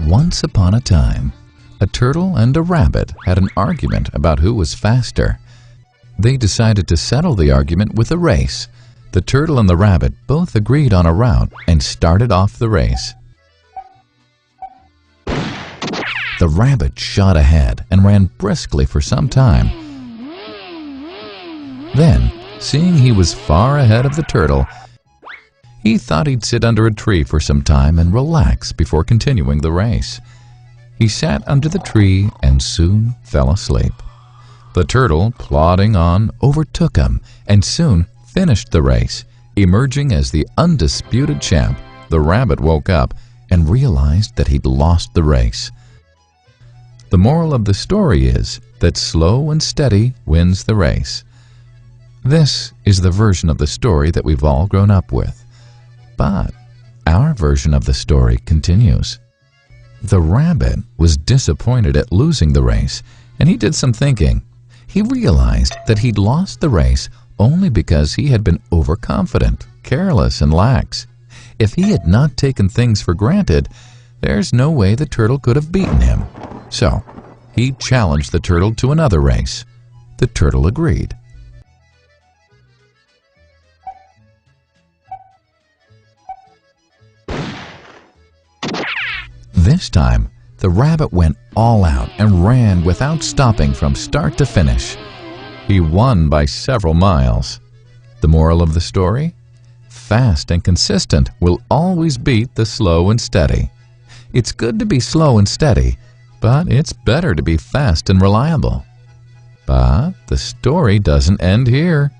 Once upon a time, a turtle and a rabbit had an argument about who was faster. They decided to settle the argument with a race. The turtle and the rabbit both agreed on a route and started off the race. The rabbit shot ahead and ran briskly for some time. Then, seeing he was far ahead of the turtle, he thought he'd sit under a tree for some time and relax before continuing the race. He sat under the tree and soon fell asleep. The turtle, plodding on, overtook him and soon finished the race. Emerging as the undisputed champ, the rabbit woke up and realized that he'd lost the race. The moral of the story is that slow and steady wins the race. This is the version of the story that we've all grown up with. But our version of the story continues. The rabbit was disappointed at losing the race, and he did some thinking. He realized that he'd lost the race only because he had been overconfident, careless, and lax. If he had not taken things for granted, there's no way the turtle could have beaten him. So, he challenged the turtle to another race. The turtle agreed. This time, the rabbit went all out and ran without stopping from start to finish. He won by several miles. The moral of the story? Fast and consistent will always beat the slow and steady. It's good to be slow and steady, but it's better to be fast and reliable. But the story doesn't end here.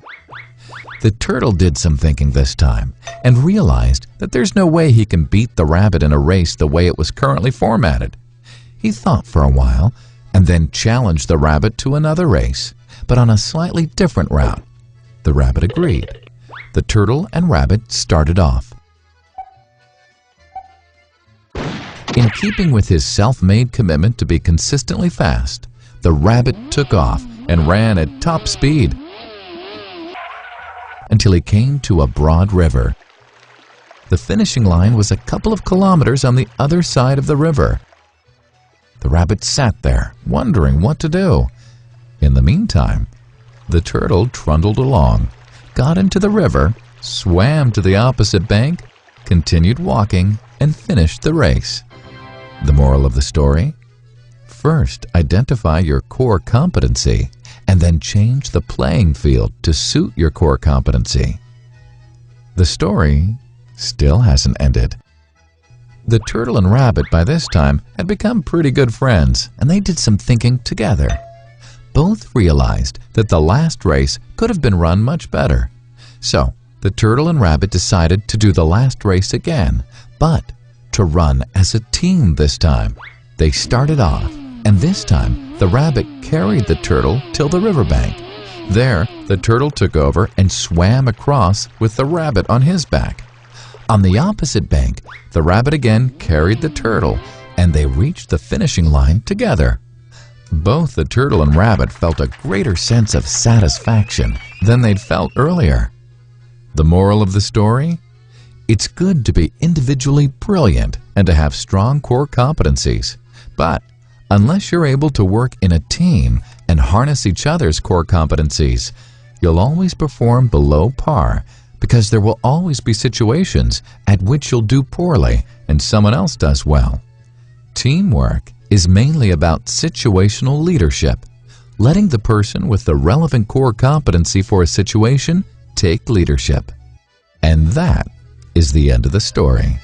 The turtle did some thinking this time and realized that there's no way he can beat the rabbit in a race the way it was currently formatted. He thought for a while and then challenged the rabbit to another race, but on a slightly different route. The rabbit agreed. The turtle and rabbit started off. In keeping with his self-made commitment to be consistently fast, the rabbit took off and ran at top speed until he came to a broad river. The finishing line was a couple of kilometers on the other side of the river. The rabbit sat there, wondering what to do. In the meantime, the turtle trundled along, got into the river, swam to the opposite bank, continued walking, and finished the race. The moral of the story? First, identify your core competency, and then change the playing field to suit your core competency. The story still hasn't ended. The turtle and rabbit by this time had become pretty good friends, and they did some thinking together. Both realized that the last race could have been run much better. So, the turtle and rabbit decided to do the last race again, but to run as a team this time. They started off, and this time the rabbit carried the turtle till the riverbank. There, the turtle took over and swam across with the rabbit on his back. On the opposite bank, the rabbit again carried the turtle, and they reached the finishing line together. Both the turtle and rabbit felt a greater sense of satisfaction than they'd felt earlier. The moral of the story? It's good to be individually brilliant and to have strong core competencies. But unless you're able to work in a team and harness each other's core competencies, you'll always perform below par, because there will always be situations at which you'll do poorly and someone else does well. Teamwork is mainly about situational leadership, letting the person with the relevant core competency for a situation take leadership. And that is the end of the story.